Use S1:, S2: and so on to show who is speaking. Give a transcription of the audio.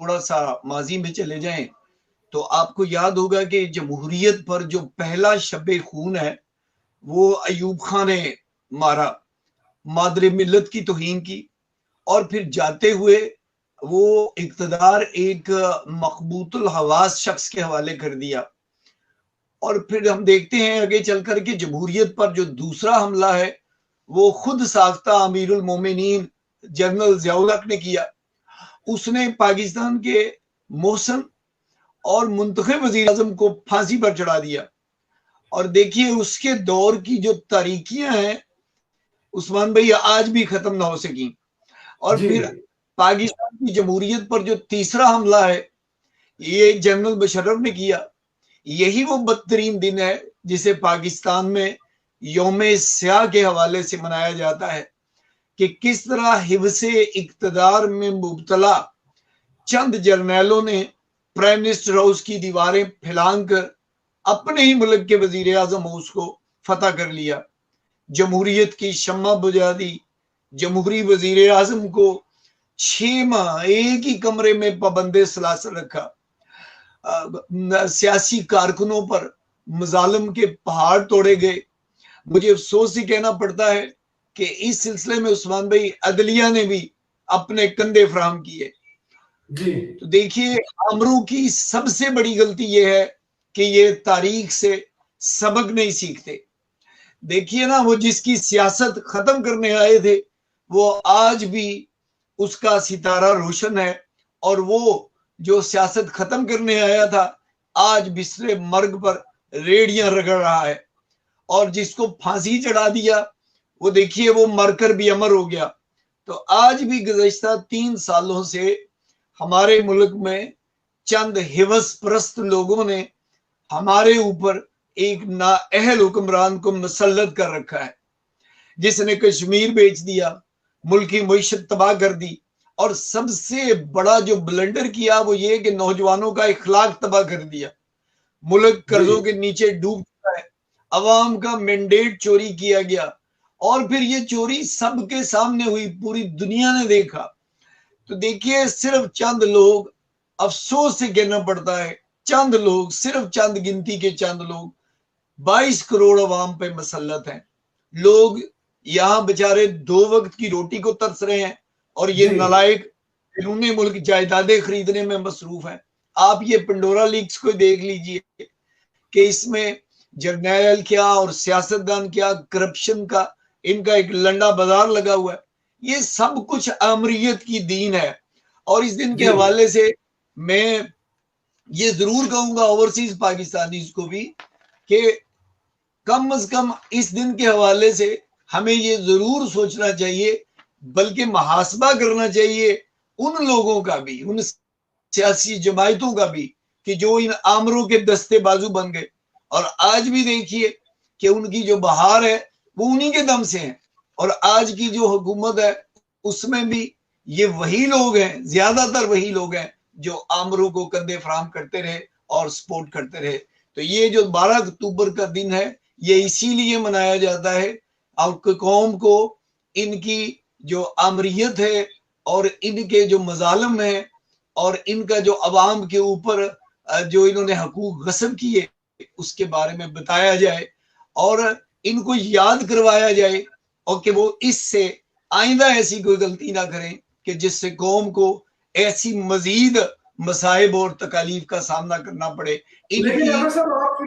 S1: تھوڑا سا ماضی میں چلے جائیں تو آپ کو یاد ہوگا کہ جمہوریت پر جو پہلا شب خون ہے وہ ایوب خان نے مارا، مادر ملت کی توہین کی، اور پھر جاتے ہوئے وہ اقتدار ایک مقبوط الحواس شخص کے حوالے کر دیا۔ اور پھر ہم دیکھتے ہیں آگے چل کر کہ جمہوریت پر جو دوسرا حملہ ہے وہ خود ساختہ امیر المومنین جنرل ضیاء الحق نے کیا۔ اس نے پاکستان کے محسن اور منتخب وزیر اعظم کو پھانسی پر چڑھا دیا۔ اور دیکھیے اس کے دور کی جو تاریکیاں ہیں عثمان بھائی آج بھی ختم نہ ہو سکیں۔ اور
S2: جی
S1: پھر پاکستان کی جمہوریت پر جو تیسرا حملہ ہے یہ جنرل مشرف نے کیا۔ یہی وہ بدترین دن ہے جسے پاکستان میں یوم سیاہ کے حوالے سے منایا جاتا ہے کہ کس طرح حفظ اقتدار میں مبتلا چند جرنیلوں نے پرائم منسٹر ہاؤس کی دیواریں پھیلان کر اپنے ہی ملک کے وزیر اعظم ہاؤس کو فتح کر لیا، جمہوریت کی شمع بجھا دی، جمہوری وزیر اعظم کو 6 ماہ ایک ہی کمرے میں پابند سلاسل رکھا، سیاسی کارکنوں پر مظالم کے پہاڑ توڑے گئے۔ مجھے افسوس سے کہنا پڑتا ہے کہ اس سلسلے میں عثمان بھائی عدلیہ نے بھی اپنے کندھے فراہم کیے۔
S2: جی
S1: تو دیکھیے آمروں کی سب سے بڑی غلطی یہ ہے کہ یہ تاریخ سے سبق نہیں سیکھتے۔ دیکھیے نا وہ جس کی سیاست ختم کرنے آئے تھے وہ آج بھی اس کا ستارہ روشن ہے، اور وہ جو سیاست ختم کرنے آیا تھا آج بستر مرگ پر ریڑیاں رگڑ رہا ہے، اور جس کو پھانسی چڑھا دیا وہ دیکھیے وہ مر کر بھی امر ہو گیا۔ تو آج بھی گزشتہ 3 سالوں سے ہمارے ملک میں چند حوث پرست لوگوں نے ہمارے اوپر ایک نااہل حکمران کو مسلط کر رکھا ہے، جس نے کشمیر بیچ دیا، ملکی معیشت تباہ کر دی، اور سب سے بڑا جو بلنڈر کیا وہ یہ کہ نوجوانوں کا اخلاق تباہ کر دیا۔ ملک قرضوں کے نیچے ڈوب چکا ہے، عوام کا مینڈیٹ چوری کیا گیا، اور پھر یہ چوری سب کے سامنے ہوئی، پوری دنیا نے دیکھا۔ تو دیکھیے صرف چند لوگ، افسوس سے کہنا پڑتا ہے چند لوگ، صرف چند گنتی کے چند لوگ 22 کروڑ عوام پہ مسلط ہیں۔ لوگ یہاں بےچارے 2 وقت کی روٹی کو ترس رہے ہیں، اور یہ
S2: جی
S1: نالائق بیرون ملک جائیدادیں خریدنے میں مصروف ہیں۔ آپ یہ پنڈورا لیکس کو دیکھ لیجئے کہ اس میں جرنیل کیا اور سیاستدان کیا، کرپشن کا ان کا ایک لنڈا بازار لگا ہوا ہے۔ یہ سب کچھ آمریت کی دین ہے۔ اور اس دن کے
S2: جی
S1: حوالے سے میں یہ ضرور کہوں گا اوورسیز پاکستانیز کو بھی کہ کم از کم اس دن کے حوالے سے ہمیں یہ ضرور سوچنا چاہیے، بلکہ محاسبہ کرنا چاہیے ان لوگوں کا بھی، ان سیاسی جماعتوں کا بھی کہ جو ان آمروں کے دستے بازو بن گئے۔ اور آج بھی دیکھیے کہ ان کی جو بہار ہے وہ انہی کے دم سے ہے، اور آج کی جو حکومت ہے اس میں بھی یہ وہی لوگ ہیں، زیادہ تر وہی لوگ ہیں جو آمروں کو کندھے فراہم کرتے رہے اور سپورٹ کرتے رہے۔ تو یہ جو 12 اکتوبر کا دن ہے یہ اسی لیے منایا جاتا ہے، اور قوم کو ان کی جو آمریت ہے اور ان کے جو مظالم ہیں اور ان کا جو عوام کے اوپر جو انہوں نے حقوق غصب کیے اس کے بارے میں بتایا جائے، اور ان کو یاد کروایا جائے، اور کہ وہ اس سے آئندہ ایسی کوئی غلطی نہ کریں کہ جس سے قوم کو ایسی مزید مصائب اور تکالیف کا سامنا کرنا پڑے۔ ان
S2: لیکن
S1: کی
S2: ڈاکٹر صاحب آپ کی